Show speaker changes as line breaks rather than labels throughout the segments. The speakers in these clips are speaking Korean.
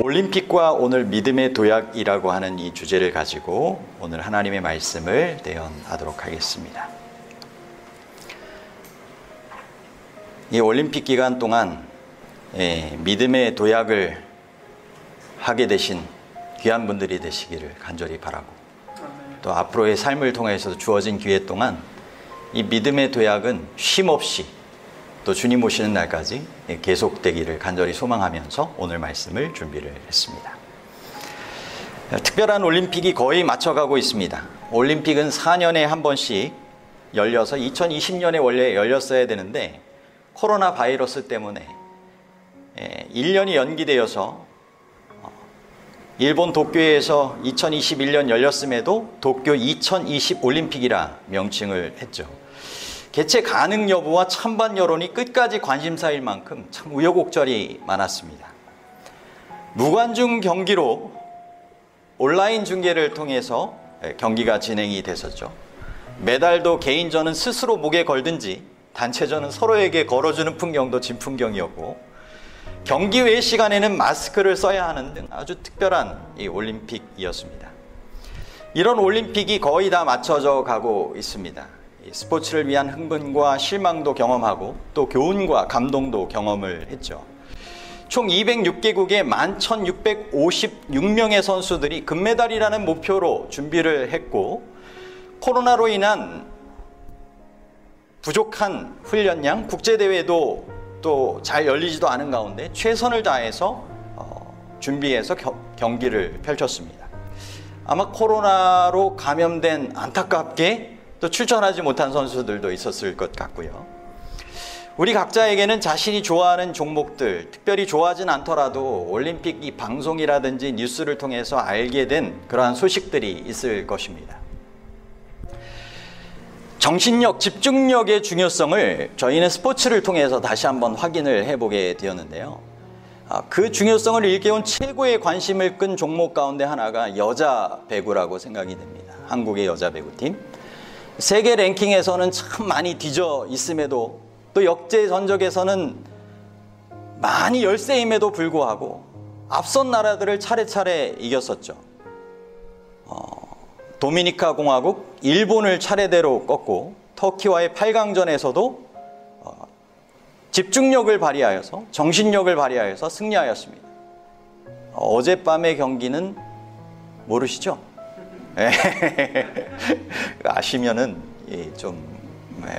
올림픽과 오늘 믿음의 도약이라고 하는 이 주제를 가지고 오늘 하나님의 말씀을 대언하도록 하겠습니다. 이 올림픽 기간 동안 믿음의 도약을 하게 되신 귀한 분들이 되시기를 간절히 바라고, 또 앞으로의 삶을 통해서 주어진 기회 동안 이 믿음의 도약은 쉼없이 또 주님 오시는 날까지 계속되기를 간절히 소망하면서 오늘 말씀을 준비를 했습니다. 특별한 올림픽이 거의 맞춰가고 있습니다. 올림픽은 4년에 한 번씩 열려서 2020년에 원래 열렸어야 되는데 코로나 바이러스 때문에 1년이 연기되어서 일본 도쿄에서 2021년 열렸음에도 도쿄 2020 올림픽이라 명칭을 했죠. 개최 가능 여부와 찬반 여론이 끝까지 관심사일 만큼 참 우여곡절이 많았습니다. 무관중 경기로 온라인 중계를 통해서 경기가 진행이 됐었죠. 메달도 개인전은 스스로 목에 걸든지 단체전은 서로에게 걸어주는 풍경도 진풍경이었고, 경기 외 시간에는 마스크를 써야 하는 등 아주 특별한 이 올림픽이었습니다. 이런 올림픽이 거의 다 맞춰져 가고 있습니다. 스포츠를 위한 흥분과 실망도 경험하고 또 교훈과 감동도 경험을 했죠. 총 206개국의 11,656명의 선수들이 금메달이라는 목표로 준비를 했고, 코로나로 인한 부족한 훈련량, 국제대회도 또 잘 열리지도 않은 가운데 최선을 다해서 준비해서 경기를 펼쳤습니다. 아마 코로나로 감염된 안타깝게 또 출전하지 못한 선수들도 있었을 것 같고요. 우리 각자에게는 자신이 좋아하는 종목들, 특별히 좋아하진 않더라도 올림픽 이 방송이라든지 뉴스를 통해서 알게 된 그러한 소식들이 있을 것입니다. 정신력, 집중력의 중요성을 저희는 스포츠를 통해서 다시 한번 확인을 해보게 되었는데요. 그 중요성을 일깨운 최고의 관심을 끈 종목 가운데 하나가 여자 배구라고 생각이 됩니다. 한국의 여자 배구팀. 세계 랭킹에서는 참 많이 뒤져 있음에도, 또 역대 전적에서는 많이 열세임에도 불구하고 앞선 나라들을 차례차례 이겼었죠. 도미니카 공화국, 일본을 차례대로 꺾고 터키와의 8강전에서도 집중력을 발휘하여서, 정신력을 발휘하여서 승리하였습니다. 어젯밤의 경기는 모르시죠? 아시면은 좀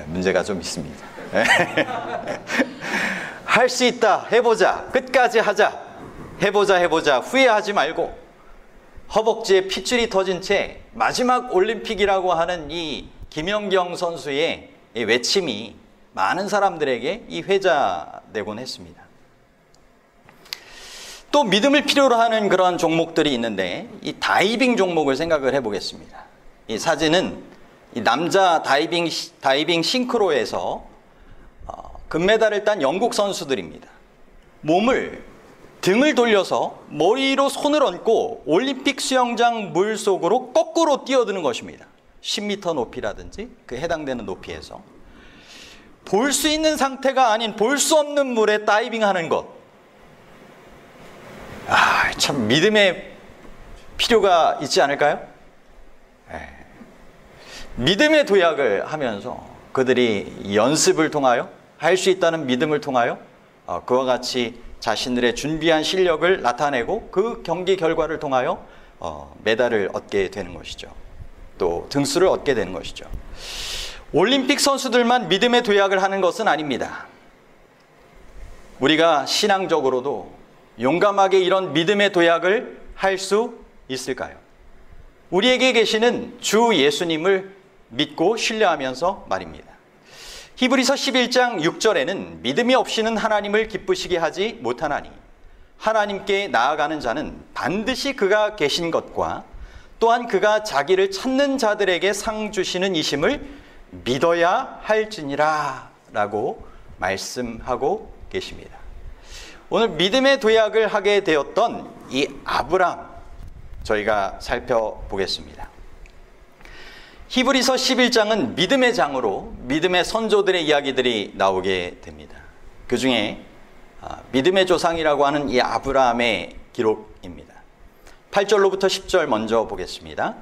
문제가 좀 있습니다. 할 수 있다, 해보자, 끝까지 하자, 해보자, 후회하지 말고, 허벅지에 핏줄이 터진 채 마지막 올림픽이라고 하는 이 김연경 선수의 이 외침이 많은 사람들에게 이 회자되곤 했습니다. 또 믿음을 필요로 하는 그런 종목들이 있는데, 이 다이빙 종목을 생각을 해보겠습니다. 이 사진은 이 남자 다이빙 싱크로에서 금메달을 딴 영국 선수들입니다. 등을 돌려서 머리로 손을 얹고 올림픽 수영장 물 속으로 거꾸로 뛰어드는 것입니다. 10m 높이라든지 그 해당되는 높이에서 볼 수 있는 상태가 아닌 볼 수 없는 물에 다이빙하는 것. 참 믿음의 필요가 있지 않을까요? 믿음의 도약을 하면서 그들이 연습을 통하여, 할 수 있다는 믿음을 통하여 그와 같이 자신들의 준비한 실력을 나타내고 그 경기 결과를 통하여 메달을 얻게 되는 것이죠. 또 등수를 얻게 되는 것이죠. 올림픽 선수들만 믿음의 도약을 하는 것은 아닙니다. 우리가 신앙적으로도 용감하게 이런 믿음의 도약을 할 수 있을까요? 우리에게 계시는 주 예수님을 믿고 신뢰하면서 말입니다. 히브리서 11장 6절에는 믿음이 없이는 하나님을 기쁘시게 하지 못하나니 하나님께 나아가는 자는 반드시 그가 계신 것과 또한 그가 자기를 찾는 자들에게 상 주시는 이심을 믿어야 할지니라 라고 말씀하고 계십니다. 오늘 믿음의 도약을 하게 되었던 이 아브람, 저희가 살펴보겠습니다. 히브리서 11장은 믿음의 장으로 믿음의 선조들의 이야기들이 나오게 됩니다. 그 중에 믿음의 조상이라고 하는 이 아브라함의 기록 말씀입니다. 8절로부터 10절 먼저 보겠습니다.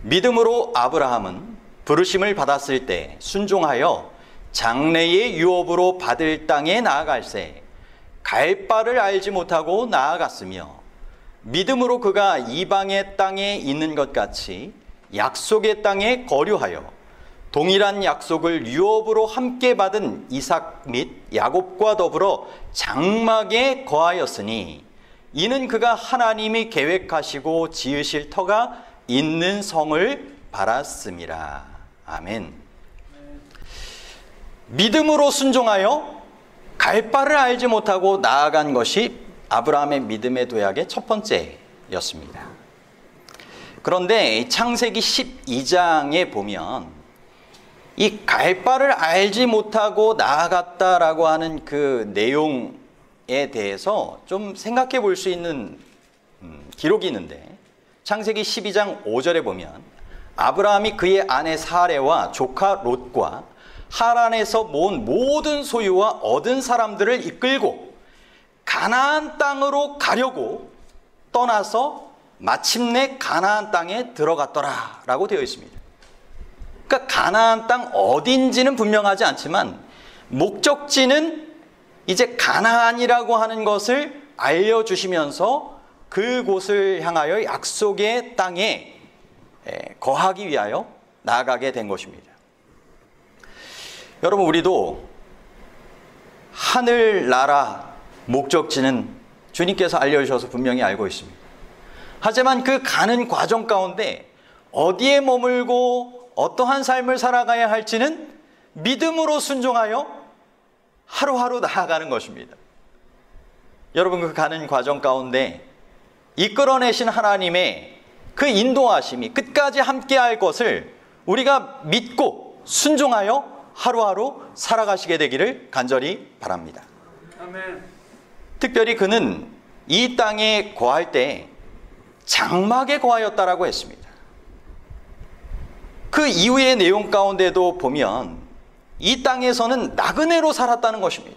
믿음으로 아브라함은 부르심을 받았을 때 순종하여 장래의 유업으로 받을 땅에 나아갈새 갈 바를 알지 못하고 나아갔으며 믿음으로 그가 이방의 땅에 있는 것 같이 약속의 땅에 거류하여 동일한 약속을 유업으로 함께 받은 이삭 및 야곱과 더불어 장막에 거하였으니 이는 그가 하나님이 계획하시고 지으실 터가 있는 성을 바랐음이라. 아멘. 믿음으로 순종하여 갈 바를 알지 못하고 나아간 것이 아브라함의 믿음의 도약의 첫 번째였습니다. 그런데 창세기 12장에 보면 이 갈 바를 알지 못하고 나아갔다라고 하는 그 내용에 대해서 좀 생각해 볼 수 있는 기록이 있는데 창세기 12장 5절에 보면 아브라함이 그의 아내 사레와 조카 롯과 하란에서 모은 모든 소유와 얻은 사람들을 이끌고 가나안 땅으로 가려고 떠나서 마침내 가나안 땅에 들어갔더라 라고 되어 있습니다. 그러니까 가나안 땅 어딘지는 분명하지 않지만 목적지는 이제 가나안이라고 하는 것을 알려주시면서 그곳을 향하여 약속의 땅에 거하기 위하여 나아가게 된 것입니다. 여러분, 우리도 하늘나라 목적지는 주님께서 알려주셔서 분명히 알고 있습니다. 하지만 그 가는 과정 가운데 어디에 머물고 어떠한 삶을 살아가야 할지는 믿음으로 순종하여 하루하루 나아가는 것입니다. 여러분, 그 가는 과정 가운데 이끌어내신 하나님의 그 인도하심이 끝까지 함께할 것을 우리가 믿고 순종하여 하루하루 살아가시게 되기를 간절히 바랍니다.
아멘.
특별히 그는 이 땅에 거할 때 장막에 거하였다라고 했습니다. 그 이후의 내용 가운데도 보면 이 땅에서는 나그네로 살았다는 것입니다.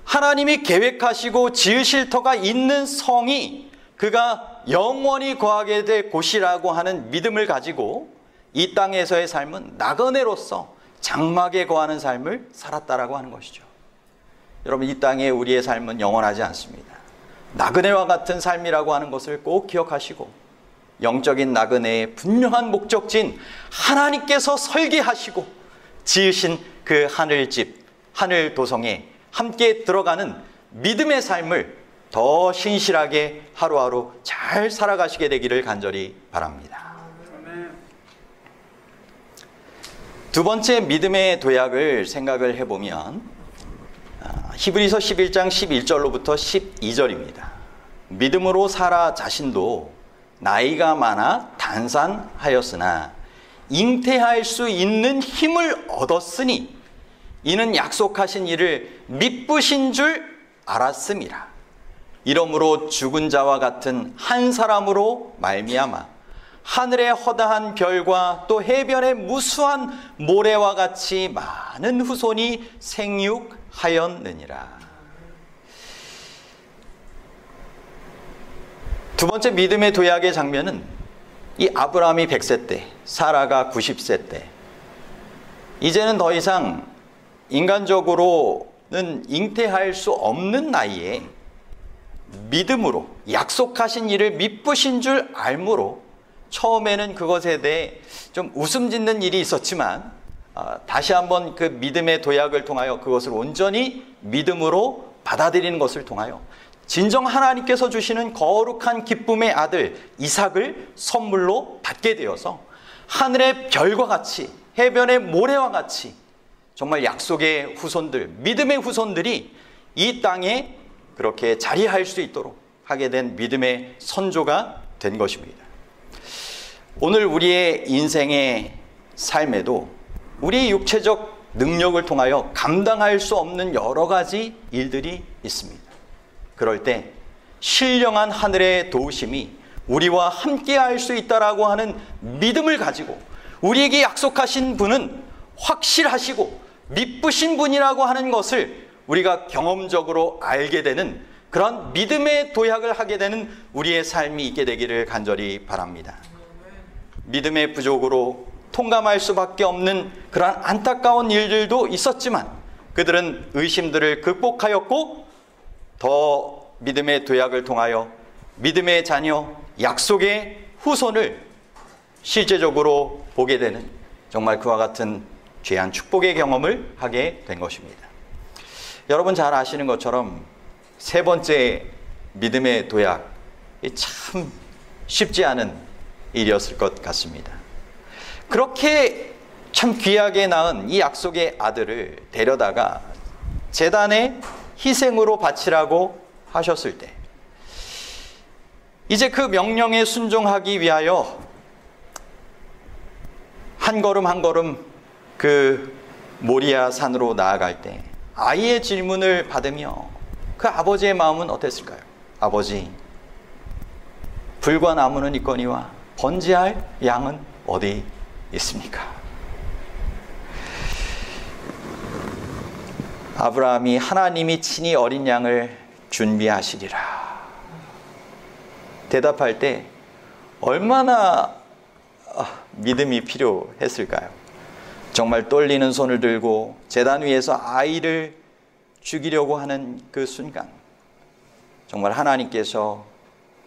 하나님이 계획하시고 지으실 터가 있는 성이 그가 영원히 거하게 될 곳이라고 하는 믿음을 가지고 이 땅에서의 삶은 나그네로서 장막에 거하는 삶을 살았다라고 하는 것이죠. 여러분, 이 땅에 우리의 삶은 영원하지 않습니다. 나그네와 같은 삶이라고 하는 것을 꼭 기억하시고 영적인 나그네의 분명한 목적지인 하나님께서 설계하시고 지으신 그 하늘집, 하늘도성에 함께 들어가는 믿음의 삶을 더 신실하게 하루하루 잘 살아가시게 되기를 간절히 바랍니다. 두 번째 믿음의 도약을 생각을 해보면 히브리서 11장 11절로부터 12절입니다. 믿음으로 사라 자신도 나이가 많아 단산하였으나 잉태할 수 있는 힘을 얻었으니 이는 약속하신 이를 미쁘신 줄 알았음이라. 이러므로 죽은 자와 같은 한 사람으로 말미암아 하늘의 허다한 별과 또 해변의 무수한 모래와 같이 많은 후손이 생육하였느니라. 두 번째 믿음의 도약의 장면은 이 아브라함이 100세 때, 사라가 90세 때, 이제는 더 이상 인간적으로는 잉태할 수 없는 나이에 믿음으로 약속하신 일을 미쁘신 줄 알므로 처음에는 그것에 대해 좀 웃음 짓는 일이 있었지만 다시 한번 그 믿음의 도약을 통하여 그것을 온전히 믿음으로 받아들이는 것을 통하여 진정 하나님께서 주시는 거룩한 기쁨의 아들 이삭을 선물로 받게 되어서 하늘의 별과 같이 해변의 모래와 같이 정말 약속의 후손들, 믿음의 후손들이 이 땅에 그렇게 자리할 수 있도록 하게 된 믿음의 선조가 된 것입니다. 오늘 우리의 인생의 삶에도 우리의 육체적 능력을 통하여 감당할 수 없는 여러 가지 일들이 있습니다. 그럴 때 신령한 하늘의 도우심이 우리와 함께 할 수 있다라고 하는 믿음을 가지고 우리에게 약속하신 분은 확실하시고 미쁘신 분이라고 하는 것을 우리가 경험적으로 알게 되는 그런 믿음의 도약을 하게 되는 우리의 삶이 있게 되기를 간절히 바랍니다. 믿음의 부족으로 통감할 수밖에 없는 그러한 안타까운 일들도 있었지만 그들은 의심들을 극복하였고 더 믿음의 도약을 통하여 믿음의 자녀, 약속의 후손을 실제적으로 보게 되는 정말 그와 같은 귀한 축복의 경험을 하게 된 것입니다. 여러분 잘 아시는 것처럼 세 번째 믿음의 도약이 참 쉽지 않은 일이었을 것 같습니다. 그렇게 참 귀하게 낳은 이 약속의 아들을 데려다가 제단에 희생으로 바치라고 하셨을 때 이제 그 명령에 순종하기 위하여 한 걸음 한 걸음 그 모리아 산으로 나아갈 때 아이의 질문을 받으며 그 아버지의 마음은 어땠을까요? 아버지, 불과 나무는 있거니와 번제할 양은 어디 있습니까? 아브라함이 하나님이 친히 어린 양을 준비하시리라 대답할 때 얼마나 믿음이 필요했을까요? 정말 떨리는 손을 들고 제단 위에서 아이를 죽이려고 하는 그 순간 정말 하나님께서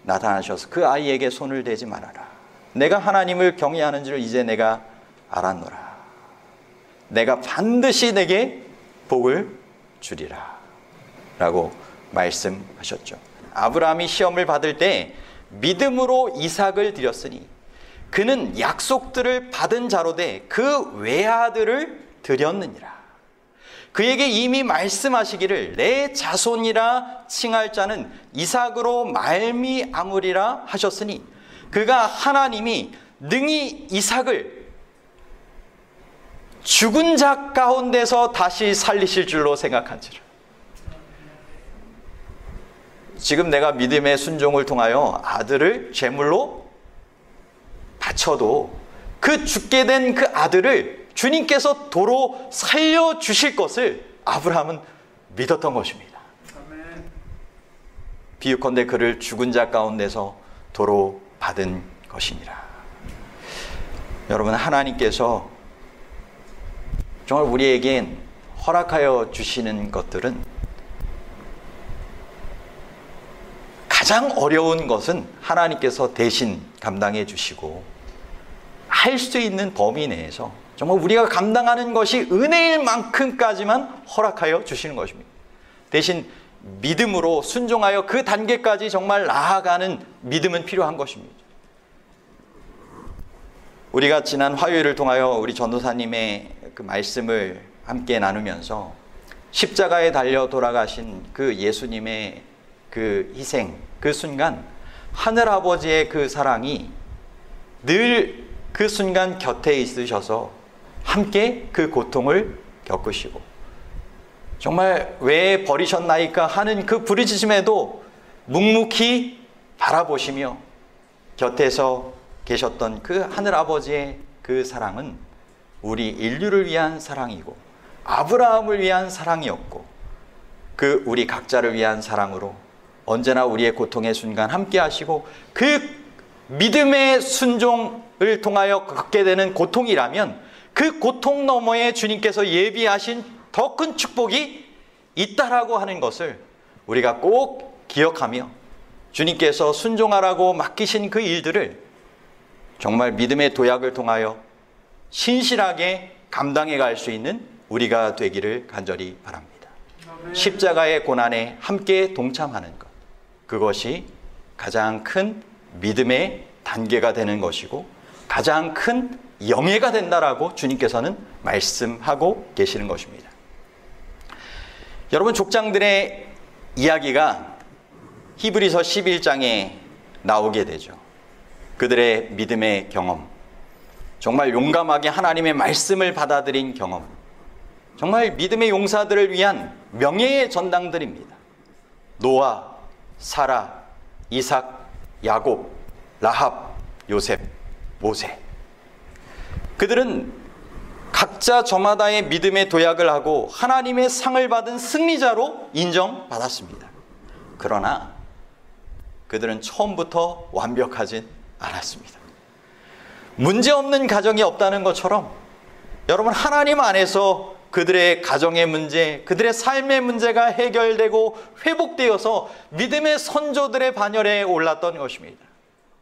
나타나셔서 그 아이에게 손을 대지 말아라. 내가 하나님을 경외하는 줄 이제 내가 알았노라. 내가 반드시 내게 복을 주리라 라고 말씀하셨죠. 아브라함이 시험을 받을 때 믿음으로 이삭을 드렸으니 그는 약속들을 받은 자로 돼 그 외아들을 드렸느니라. 그에게 이미 말씀하시기를 내 자손이라 칭할 자는 이삭으로 말미암으리라 하셨으니 그가 하나님이 능히 이삭을 죽은 자 가운데서 다시 살리실 줄로 생각한지라. 지금 내가 믿음의 순종을 통하여 아들을 제물로 바쳐도 그 죽게 된 그 아들을 주님께서 도로 살려주실 것을 아브라함은 믿었던 것입니다. 비유컨대 그를 죽은 자 가운데서 도로 받은 것이니라. 여러분, 하나님께서 정말 우리에겐 허락하여 주시는 것들은 가장 어려운 것은 하나님께서 대신 감당해 주시고 할 수 있는 범위 내에서 정말 우리가 감당하는 것이 은혜일 만큼까지만 허락하여 주시는 것입니다. 대신 믿음으로 순종하여 그 단계까지 정말 나아가는 믿음은 필요한 것입니다. 우리가 지난 화요일을 통하여 우리 전도사님의 그 말씀을 함께 나누면서 십자가에 달려 돌아가신 그 예수님의 그 희생, 그 순간 하늘아버지의 그 사랑이 늘 그 순간 곁에 있으셔서 함께 그 고통을 겪으시고 정말 왜 버리셨나이까 하는 그 부르짖음에도 묵묵히 바라보시며 곁에서 계셨던 그 하늘아버지의 그 사랑은 우리 인류를 위한 사랑이고 아브라함을 위한 사랑이었고 그 우리 각자를 위한 사랑으로 언제나 우리의 고통의 순간 함께 하시고 그 믿음의 순종을 통하여 겪게 되는 고통이라면 그 고통 너머에 주님께서 예비하신 더 큰 축복이 있다라고 하는 것을 우리가 꼭 기억하며 주님께서 순종하라고 맡기신 그 일들을 정말 믿음의 도약을 통하여 신실하게 감당해 갈 수 있는 우리가 되기를 간절히 바랍니다. 십자가의 고난에 함께 동참하는 것, 그것이 가장 큰 믿음의 단계가 되는 것이고 가장 큰 영예가 된다라고 주님께서는 말씀하고 계시는 것입니다. 여러분, 족장들의 이야기가 히브리서 11장에 나오게 되죠. 그들의 믿음의 경험, 정말 용감하게 하나님의 말씀을 받아들인 경험, 정말 믿음의 용사들을 위한 명예의 전당들입니다. 노아, 사라, 이삭, 야곱, 라합, 요셉, 모세. 그들은 각자 저마다의 믿음의 도약을 하고 하나님의 상을 받은 승리자로 인정받았습니다. 그러나 그들은 처음부터 완벽하진 않았습니다. 문제없는 가정이 없다는 것처럼 여러분, 하나님 안에서 그들의 가정의 문제, 그들의 삶의 문제가 해결되고 회복되어서 믿음의 선조들의 반열에 올랐던 것입니다.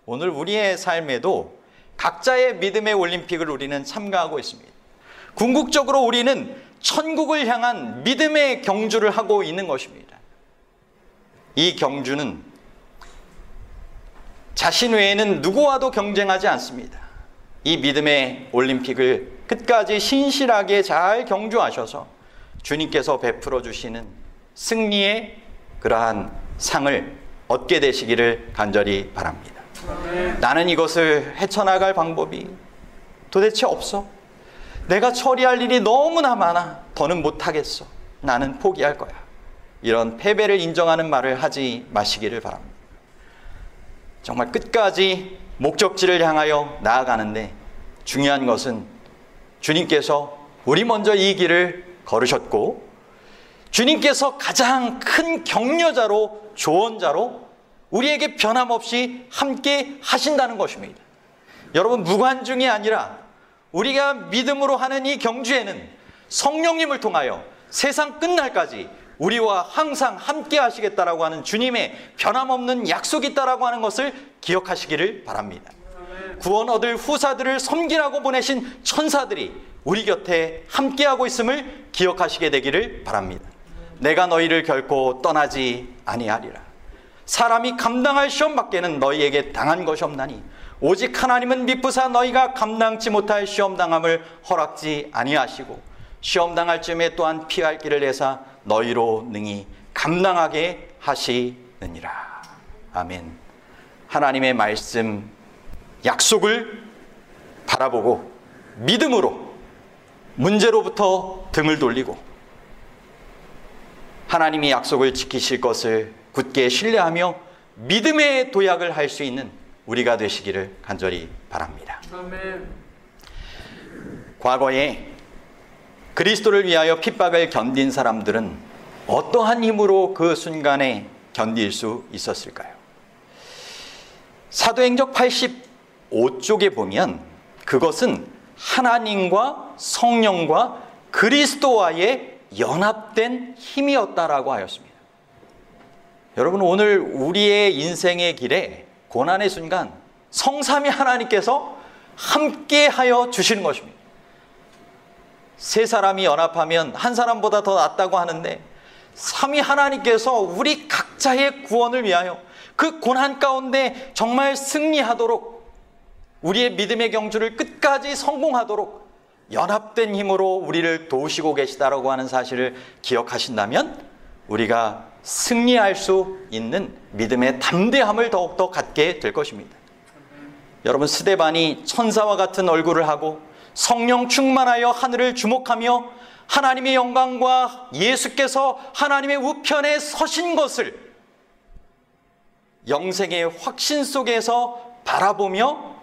오늘 우리의 삶에도 각자의 믿음의 올림픽을 우리는 참가하고 있습니다. 궁극적으로 우리는 천국을 향한 믿음의 경주를 하고 있는 것입니다. 이 경주는 자신 외에는 누구와도 경쟁하지 않습니다. 이 믿음의 올림픽을 끝까지 신실하게 잘 경주하셔서 주님께서 베풀어 주시는 승리의 그러한 상을 얻게 되시기를 간절히 바랍니다. 나는 이것을 헤쳐나갈 방법이 도대체 없어. 내가 처리할 일이 너무나 많아. 더는 못하겠어. 나는 포기할 거야. 이런 패배를 인정하는 말을 하지 마시기를 바랍니다. 정말 끝까지 목적지를 향하여 나아가는데 중요한 것은 주님께서 우리 먼저 이 길을 걸으셨고, 주님께서 가장 큰 격려자로, 조언자로 우리에게 변함없이 함께 하신다는 것입니다. 여러분, 무관중이 아니라 우리가 믿음으로 하는 이 경주에는 성령님을 통하여 세상 끝날까지 우리와 항상 함께 하시겠다라고 하는 주님의 변함없는 약속이 있다라고 하는 것을 기억하시기를 바랍니다. 구원 얻을 후사들을 섬기라고 보내신 천사들이 우리 곁에 함께하고 있음을 기억하시게 되기를 바랍니다. 내가 너희를 결코 떠나지 아니하리라. 사람이 감당할 시험 밖에는 너희에게 당한 것이 없나니 오직 하나님은 미쁘사 너희가 감당치 못할 시험 당함을 허락지 아니하시고 시험 당할 쯤에 또한 피할 길을 내사 너희로 능히 감당하게 하시느니라. 아멘. 하나님의 말씀, 약속을 바라보고 믿음으로 문제로부터 등을 돌리고 하나님이 약속을 지키실 것을 굳게 신뢰하며 믿음의 도약을 할 수 있는 우리가 되시기를 간절히 바랍니다. 아멘. 과거에 그리스도를 위하여 핍박을 견딘 사람들은 어떠한 힘으로 그 순간에 견딜 수 있었을까요? 사도행적 85쪽에 보면 그것은 하나님과 성령과 그리스도와의 연합된 힘이었다라고 하였습니다. 여러분, 오늘 우리의 인생의 길에 고난의 순간 성삼위 하나님께서 함께하여 주시는 것입니다. 세 사람이 연합하면 한 사람보다 더 낫다고 하는데 삼위 하나님께서 우리 각자의 구원을 위하여 그 고난 가운데 정말 승리하도록, 우리의 믿음의 경주를 끝까지 성공하도록 연합된 힘으로 우리를 도우시고 계시다라고 하는 사실을 기억하신다면 우리가 승리할 수 있는 믿음의 담대함을 더욱더 갖게 될 것입니다. 여러분, 스데반이 천사와 같은 얼굴을 하고 성령 충만하여 하늘을 주목하며 하나님의 영광과 예수께서 하나님의 우편에 서신 것을 영생의 확신 속에서 바라보며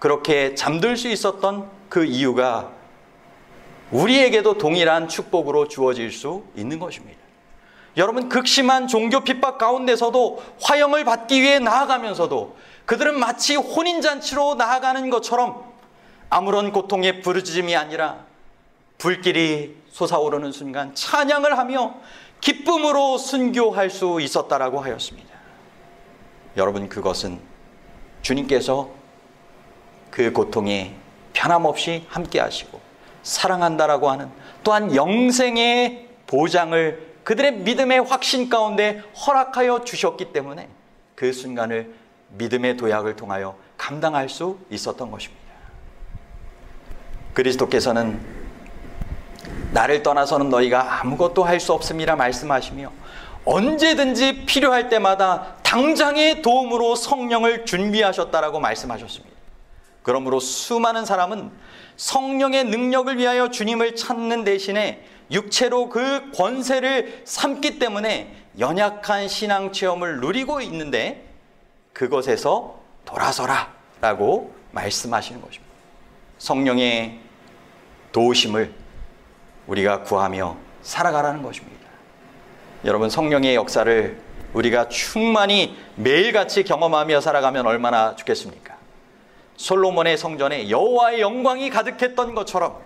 그렇게 잠들 수 있었던 그 이유가 우리에게도 동일한 축복으로 주어질 수 있는 것입니다. 여러분, 극심한 종교 핍박 가운데서도 화형을 받기 위해 나아가면서도 그들은 마치 혼인잔치로 나아가는 것처럼 아무런 고통의 부르짖음이 아니라 불길이 솟아오르는 순간 찬양을 하며 기쁨으로 순교할 수 있었다라고 하였습니다. 여러분, 그것은 주님께서 그 고통에 변함없이 함께 하시고 사랑한다라고 하는 또한 영생의 보장을 그들의 믿음의 확신 가운데 허락하여 주셨기 때문에 그 순간을 믿음의 도약을 통하여 감당할 수 있었던 것입니다. 그리스도께서는 나를 떠나서는 너희가 아무것도 할 수 없음이라 말씀하시며 언제든지 필요할 때마다 당장의 도움으로 성령을 준비하셨다라고 말씀하셨습니다. 그러므로 수많은 사람은 성령의 능력을 위하여 주님을 찾는 대신에 육체로 그 권세를 삼기 때문에 연약한 신앙 체험을 누리고 있는데 그것에서 돌아서라 라고 말씀하시는 것입니다. 성령의 도우심을 우리가 구하며 살아가라는 것입니다. 여러분, 성령의 역사를 우리가 충만히 매일같이 경험하며 살아가면 얼마나 좋겠습니까? 솔로몬의 성전에 여호와의 영광이 가득했던 것처럼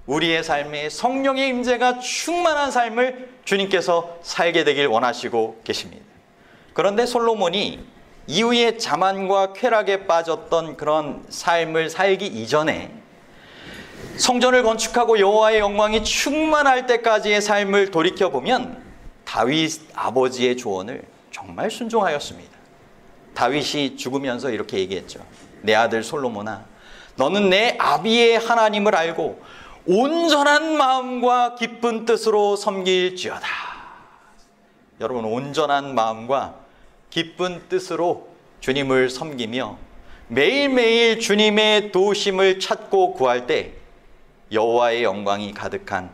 우리의 삶에 성령의 임재가 충만한 삶을 주님께서 살게 되길 원하시고 계십니다. 그런데 솔로몬이 이후에 자만과 쾌락에 빠졌던 그런 삶을 살기 이전에 성전을 건축하고 여호와의 영광이 충만할 때까지의 삶을 돌이켜보면 다윗 아버지의 조언을 정말 순종하였습니다. 다윗이 죽으면서 이렇게 얘기했죠. 내 아들 솔로몬아, 너는 내 아비의 하나님을 알고 온전한 마음과 기쁜 뜻으로 섬길지어다. 여러분, 온전한 마음과 기쁜 뜻으로 주님을 섬기며 매일매일 주님의 도우심을 찾고 구할 때 여호와의 영광이 가득한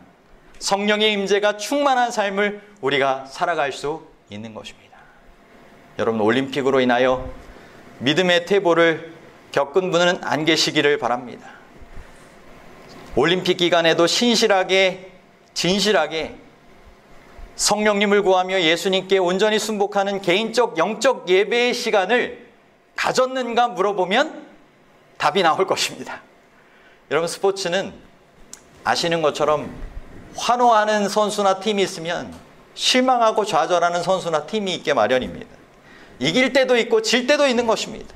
성령의 임재가 충만한 삶을 우리가 살아갈 수 있는 것입니다. 여러분, 올림픽으로 인하여 믿음의 퇴보를 겪은 분은 안 계시기를 바랍니다. 올림픽 기간에도 신실하게 진실하게 성령님을 구하며 예수님께 온전히 순복하는 개인적 영적 예배의 시간을 가졌는가 물어보면 답이 나올 것입니다. 여러분, 스포츠는 아시는 것처럼 환호하는 선수나 팀이 있으면 실망하고 좌절하는 선수나 팀이 있게 마련입니다. 이길 때도 있고 질 때도 있는 것입니다.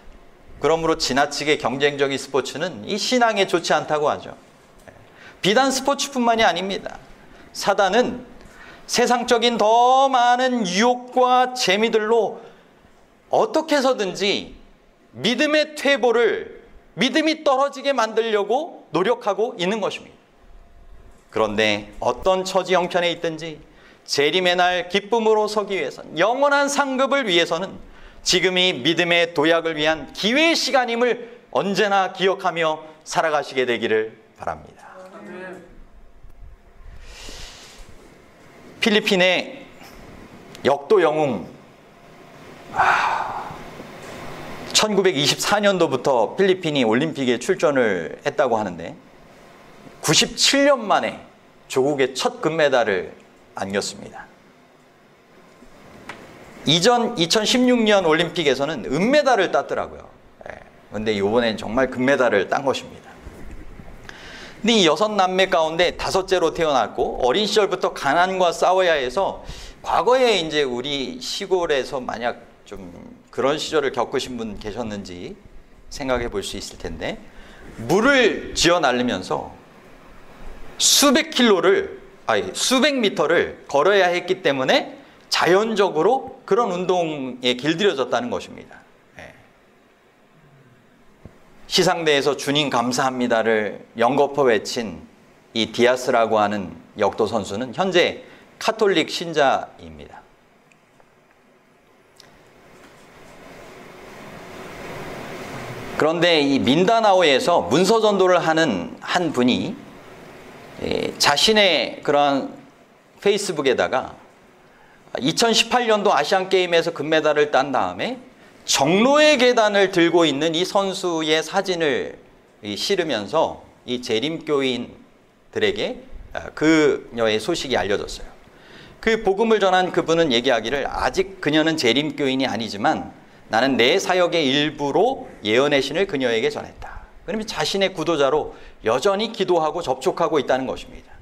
그러므로 지나치게 경쟁적인 스포츠는 이 신앙에 좋지 않다고 하죠. 비단 스포츠뿐만이 아닙니다. 사단은 세상적인 더 많은 유혹과 재미들로 어떻게 해서든지 믿음의 퇴보를, 믿음이 떨어지게 만들려고 노력하고 있는 것입니다. 그런데 어떤 처지 형편에 있든지 재림의 날 기쁨으로 서기 위해서는, 영원한 상급을 위해서는 지금이 믿음의 도약을 위한 기회의 시간임을 언제나 기억하며 살아가시게 되기를 바랍니다. 필리핀의 역도 영웅, 1924년도부터 필리핀이 올림픽에 출전을 했다고 하는데 97년 만에 조국의 첫 금메달을 안겼습니다. 이전 2016년 올림픽에서는 은메달을 땄더라고요. 그런데 이번엔 정말 금메달을 딴 것입니다. 근데 이 6남매 가운데 5째로 태어났고 어린 시절부터 가난과 싸워야 해서, 과거에 이제 우리 시골에서 만약 좀 그런 시절을 겪으신 분 계셨는지 생각해 볼 수 있을 텐데, 물을 지어 날리면서 수백 미터를 걸어야 했기 때문에 자연적으로 그런 운동에 길들여졌다는 것입니다. 시상대에서 주님 감사합니다를 연거푸 외친 이 디아스라고 하는 역도 선수는 현재 카톨릭 신자입니다. 그런데 이 민다나오에서 문서 전도를 하는 한 분이 자신의 그런 페이스북에다가 2018년도 아시안게임에서 금메달을 딴 다음에 정로의 계단을 들고 있는 이 선수의 사진을 실으면서 이 재림교인들에게 그녀의 소식이 알려졌어요. 그 복음을 전한 그분은 얘기하기를, 아직 그녀는 재림교인이 아니지만 나는 내 사역의 일부로 예언의 신을 그녀에게 전했다. 그러면 자신의 구도자로 여전히 기도하고 접촉하고 있다는 것입니다.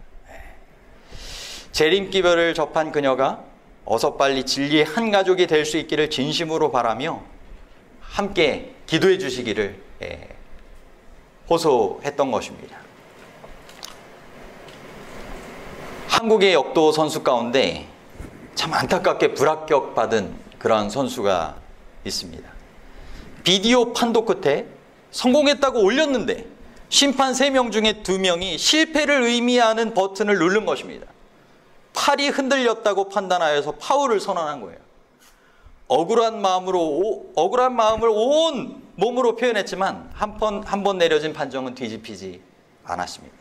재림기별을 접한 그녀가 어서 빨리 진리의 한 가족이 될 수 있기를 진심으로 바라며 함께 기도해 주시기를 호소했던 것입니다. 한국의 역도 선수 가운데 참 안타깝게 불합격받은 그런 선수가 있습니다. 비디오 판독 끝에 성공했다고 올렸는데 심판 3명 중에 2명이 실패를 의미하는 버튼을 누른 것입니다. 팔이 흔들렸다고 판단하여서 파울을 선언한 거예요. 억울한 마음을 온 몸으로 표현했지만 한 번 내려진 판정은 뒤집히지 않았습니다.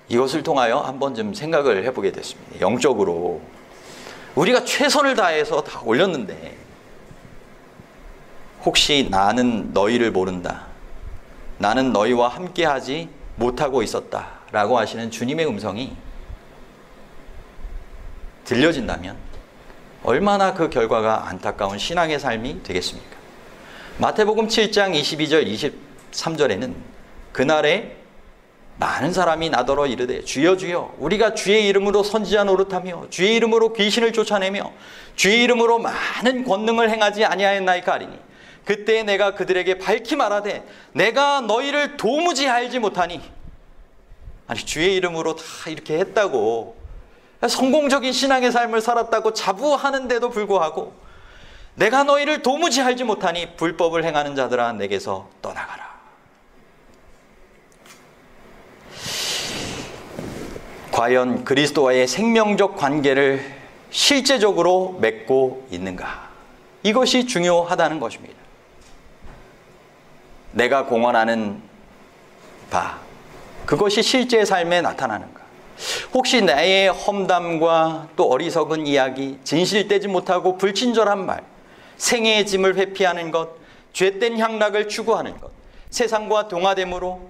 이것을 통하여 한번 좀 생각을 해보게 됐습니다. 영적으로 우리가 최선을 다해서 다 올렸는데 혹시 나는 너희를 모른다, 나는 너희와 함께하지 못하고 있었다 라고 하시는 주님의 음성이 들려진다면 얼마나 그 결과가 안타까운 신앙의 삶이 되겠습니까? 마태복음 7장 22절 23절에는 그날에 많은 사람이 나더러 이르되 주여 주여 우리가 주의 이름으로 선지자 노릇하며 주의 이름으로 귀신을 쫓아내며 주의 이름으로 많은 권능을 행하지 아니하였나이까 하리니 그때 내가 그들에게 밝히 말하되 내가 너희를 도무지 알지 못하니. 아니, 주의 이름으로 다 이렇게 했다고, 성공적인 신앙의 삶을 살았다고 자부하는데도 불구하고 내가 너희를 도무지 알지 못하니 불법을 행하는 자들아 내게서 떠나가라. 과연 그리스도와의 생명적 관계를 실제적으로 맺고 있는가? 이것이 중요하다는 것입니다. 내가 공언하는 바, 그것이 실제 삶에 나타나는가? 혹시 나의 험담과 또 어리석은 이야기, 진실되지 못하고 불친절한 말, 생애의 짐을 회피하는 것, 죄된 향락을 추구하는 것, 세상과 동화됨으로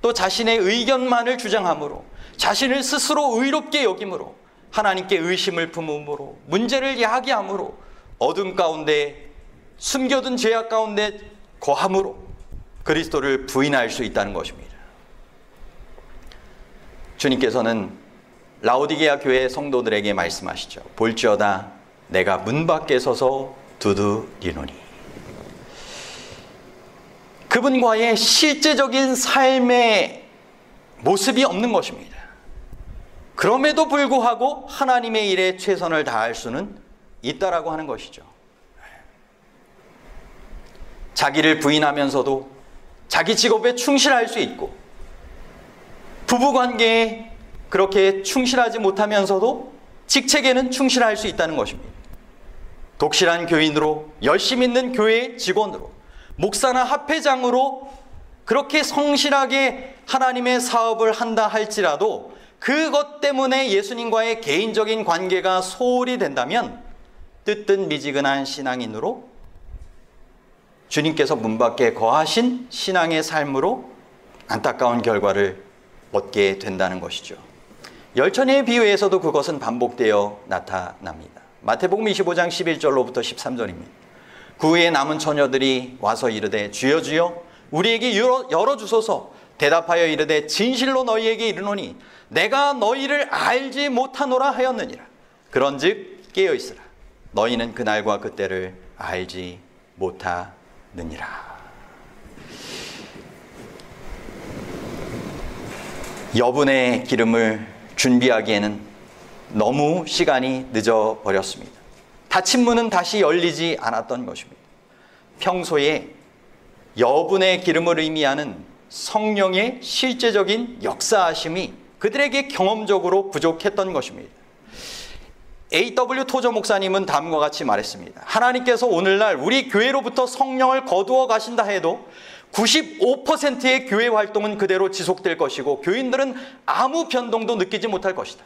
또 자신의 의견만을 주장함으로 자신을 스스로 의롭게 여김으로 하나님께 의심을 품음으로 문제를 야기함으로 어둠 가운데 숨겨둔 죄악 가운데 거함으로 그리스도를 부인할 수 있다는 것입니다. 주님께서는 라오디게아 교회 성도들에게 말씀하시죠. 볼지어다 내가 문 밖에 서서 두드리노니. 그분과의 실제적인 삶의 모습이 없는 것입니다. 그럼에도 불구하고 하나님의 일에 최선을 다할 수는 있다라고 하는 것이죠. 자기를 부인하면서도 자기 직업에 충실할 수 있고 부부관계에 그렇게 충실하지 못하면서도 직책에는 충실할 수 있다는 것입니다. 독실한 교인으로 열심 있는 교회 직원으로 목사나 합회장으로 그렇게 성실하게 하나님의 사업을 한다 할지라도 그것 때문에 예수님과의 개인적인 관계가 소홀히 된다면 뜨뜻 미지근한 신앙인으로 주님께서 문 밖에 거하신 신앙의 삶으로 안타까운 결과를 얻게 된다는 것이죠. 열처녀의 비유에서도 그것은 반복되어 나타납니다. 마태복음 25장 11절로부터 13절입니다. 그 후에 남은 처녀들이 와서 이르되 주여 주여 우리에게 열어주소서. 대답하여 이르되 진실로 너희에게 이르노니 내가 너희를 알지 못하노라 하였느니라. 그런즉 깨어있으라. 너희는 그날과 그때를 알지 못하느니라. 여분의 기름을 준비하기에는 너무 시간이 늦어버렸습니다. 닫힌 문은 다시 열리지 않았던 것입니다. 평소에 여분의 기름을 의미하는 성령의 실제적인 역사하심이 그들에게 경험적으로 부족했던 것입니다. A.W. 토저 목사님은 다음과 같이 말했습니다. 하나님께서 오늘날 우리 교회로부터 성령을 거두어 가신다 해도 95%의 교회 활동은 그대로 지속될 것이고 교인들은 아무 변동도 느끼지 못할 것이다.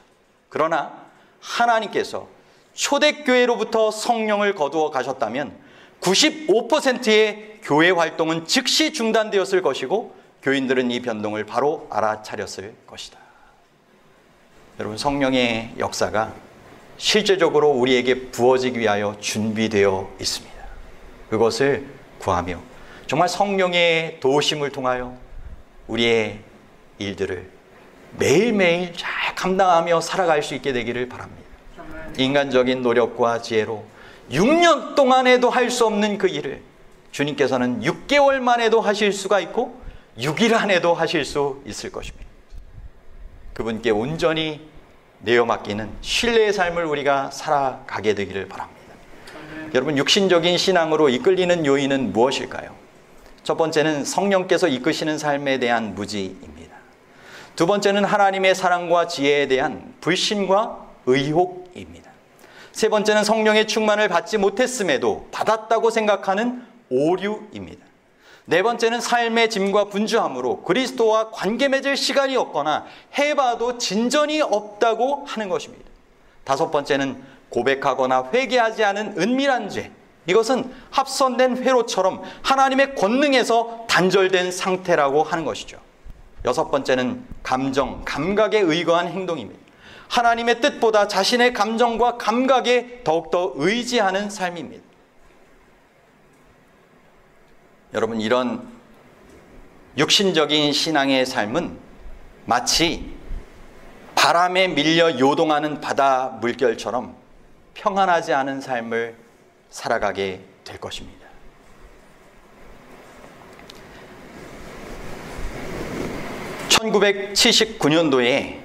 그러나 하나님께서 초대교회로부터 성령을 거두어 가셨다면 95%의 교회 활동은 즉시 중단되었을 것이고 교인들은 이 변동을 바로 알아차렸을 것이다. 여러분, 성령의 역사가 실제적으로 우리에게 부어지기 위하여 준비되어 있습니다. 그것을 구하며 정말 성령의 도우심을 통하여 우리의 일들을 매일매일 잘 감당하며 살아갈 수 있게 되기를 바랍니다. 인간적인 노력과 지혜로 6년 동안에도 할 수 없는 그 일을 주님께서는 6개월 만에도 하실 수가 있고 6일 안에도 하실 수 있을 것입니다. 그분께 온전히 내어 맡기는 신뢰의 삶을 우리가 살아가게 되기를 바랍니다. 여러분, 육신적인 신앙으로 이끌리는 요인은 무엇일까요? 첫 번째는 성령께서 이끄시는 삶에 대한 무지입니다. 두 번째는 하나님의 사랑과 지혜에 대한 불신과 의혹입니다. 세 번째는 성령의 충만을 받지 못했음에도 받았다고 생각하는 오류입니다. 네 번째는 삶의 짐과 분주함으로 그리스도와 관계 맺을 시간이 없거나 해봐도 진전이 없다고 하는 것입니다. 다섯 번째는 고백하거나 회개하지 않은 은밀한 죄. 이것은 합선된 회로처럼 하나님의 권능에서 단절된 상태라고 하는 것이죠. 여섯 번째는 감정, 감각에 의거한 행동입니다. 하나님의 뜻보다 자신의 감정과 감각에 더욱더 의지하는 삶입니다. 여러분, 이런 육신적인 신앙의 삶은 마치 바람에 밀려 요동하는 바다 물결처럼 평안하지 않은 삶을 살아가게 될 것입니다. (1979년도에)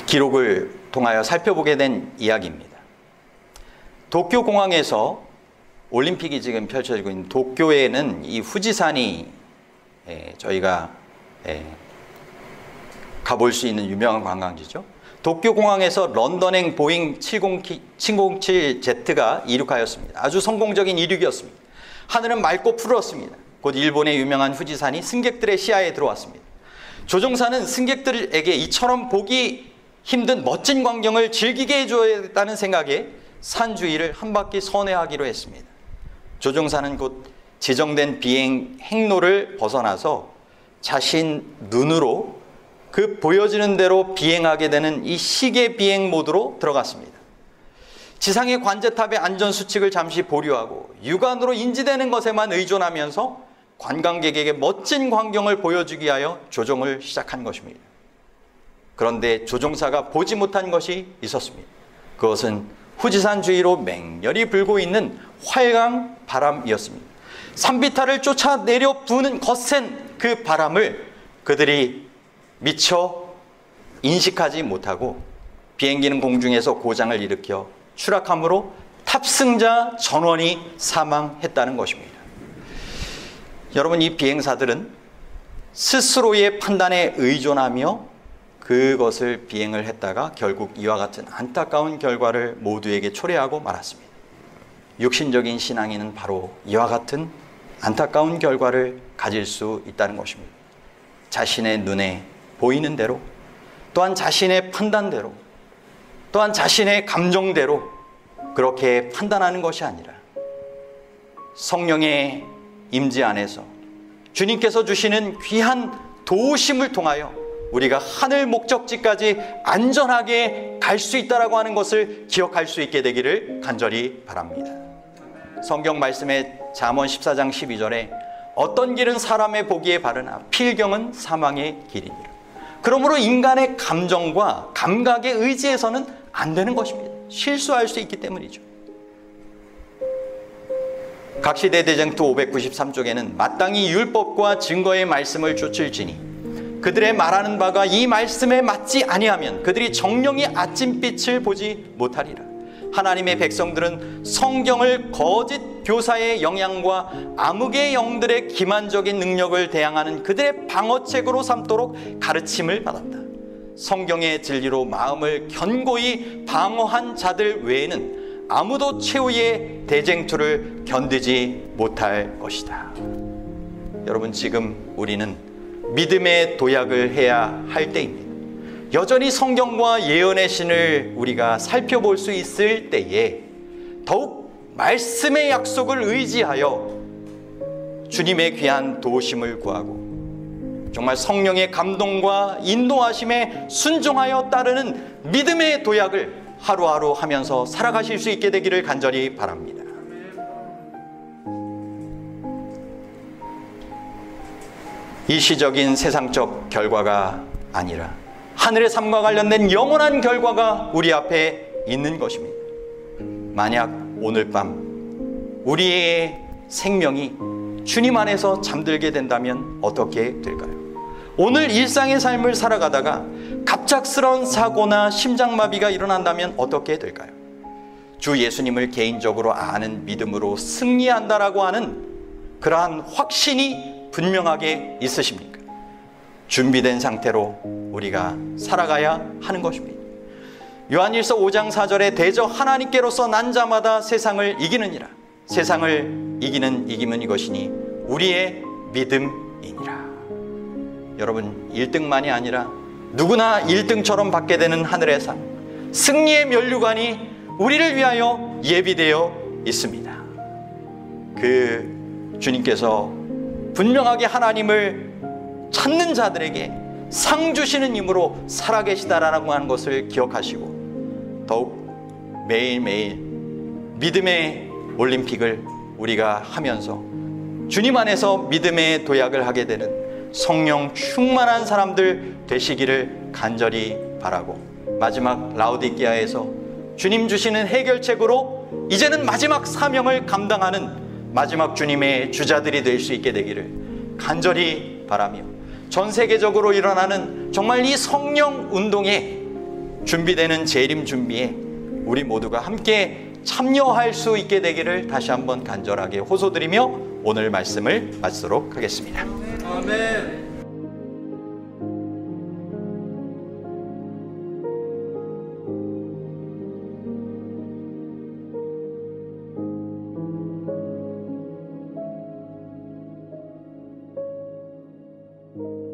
기록을 통하여 살펴보게 된 이야기입니다. 도쿄공항에서 올림픽이 지금 펼쳐지고 있는 도쿄에는 이 후지산이 저희가 가볼 수 있는 유명한 관광지죠. 도쿄공항에서 런던행 보잉 707제트가 이륙하였습니다. 아주 성공적인 이륙이었습니다. 하늘은 맑고 푸르렀습니다. 곧 일본의 유명한 후지산이 승객들의 시야에 들어왔습니다. 조종사는 승객들에게 이처럼 보기 힘든 멋진 광경을 즐기게 해줘야겠다는 생각에 산 주위를 한 바퀴 선회하기로 했습니다. 조종사는 곧 지정된 비행 행로를 벗어나서 자신 눈으로 그 보여지는 대로 비행하게 되는 이 시계 비행 모드로 들어갔습니다. 지상의 관제탑의 안전수칙을 잠시 보류하고 육안으로 인지되는 것에만 의존하면서 관광객에게 멋진 광경을 보여주기 위하여 조종을 시작한 것입니다. 그런데 조종사가 보지 못한 것이 있었습니다. 그것은 후지산 주위로 맹렬히 불고 있는 활강 바람이었습니다. 산비탈을 쫓아내려 부는 거센 그 바람을 그들이 미처 인식하지 못하고 비행기는 공중에서 고장을 일으켜 추락함으로 탑승자 전원이 사망했다는 것입니다. 여러분, 이 비행사들은 스스로의 판단에 의존하며 그것을 비행을 했다가 결국 이와 같은 안타까운 결과를 모두에게 초래하고 말았습니다. 육신적인 신앙인은 바로 이와 같은 안타까운 결과를 가질 수 있다는 것입니다. 자신의 눈에 보이는 대로, 또한 자신의 판단대로, 또한 자신의 감정대로 그렇게 판단하는 것이 아니라 성령의 임재 안에서 주님께서 주시는 귀한 도우심을 통하여 우리가 하늘 목적지까지 안전하게 갈 수 있다라고 하는 것을 기억할 수 있게 되기를 간절히 바랍니다. 성경 말씀에 잠언 14장 12절에 어떤 길은 사람의 보기에 바르나 필경은 사망의 길이니라. 그러므로 인간의 감정과 감각에 의지해서는 안 되는 것입니다. 실수할 수 있기 때문이죠. 각시대 대쟁투 593쪽에는 마땅히 율법과 증거의 말씀을 쫓을지니 그들의 말하는 바가 이 말씀에 맞지 아니하면 그들이 정령의 아침빛을 보지 못하리라. 하나님의 백성들은 성경을 거짓 교사의 영향과 암흑의 영들의 기만적인 능력을 대항하는 그들의 방어책으로 삼도록 가르침을 받았다. 성경의 진리로 마음을 견고히 방어한 자들 외에는 아무도 최후의 대쟁투를 견디지 못할 것이다. 여러분, 지금 우리는 믿음의 도약을 해야 할 때입니다. 여전히 성경과 예언의 신을 우리가 살펴볼 수 있을 때에 더욱 말씀의 약속을 의지하여 주님의 귀한 도우심을 구하고 정말 성령의 감동과 인도하심에 순종하여 따르는 믿음의 도약을 하루하루 하면서 살아가실 수 있게 되기를 간절히 바랍니다. 일시적인 세상적 결과가 아니라 하늘의 삶과 관련된 영원한 결과가 우리 앞에 있는 것입니다. 만약 오늘 밤 우리의 생명이 주님 안에서 잠들게 된다면 어떻게 될까요? 오늘 일상의 삶을 살아가다가 갑작스러운 사고나 심장마비가 일어난다면 어떻게 될까요? 주 예수님을 개인적으로 아는 믿음으로 승리한다라고 하는 그러한 확신이 분명하게 있으십니까? 준비된 상태로 우리가 살아가야 하는 것입니다. 요한일서 5장 4절에 대저 하나님께로서 난 자마다 세상을 이기느니라. 세상을 이기는 이김은 이것이니 우리의 믿음이니라. 여러분, 1등만이 아니라 누구나 1등처럼 받게 되는 하늘의 상, 승리의 면류관이 우리를 위하여 예비되어 있습니다. 그 주님께서 분명하게 하나님을 찾는 자들에게 상 주시는 힘으로 살아계시다라고 하는 것을 기억하시고 더욱 매일매일 믿음의 올림픽을 우리가 하면서 주님 안에서 믿음의 도약을 하게 되는 성령 충만한 사람들 되시기를 간절히 바라고, 마지막 라오디게아에서 주님 주시는 해결책으로 이제는 마지막 사명을 감당하는 마지막 주님의 주자들이 될 수 있게 되기를 간절히 바라며, 전 세계적으로 일어나는 정말 이 성령 운동에 준비되는 재림 준비에 우리 모두가 함께 참여할 수 있게 되기를 다시 한번 간절하게 호소드리며 오늘 말씀을 마치도록 하겠습니다.
아멘.
you.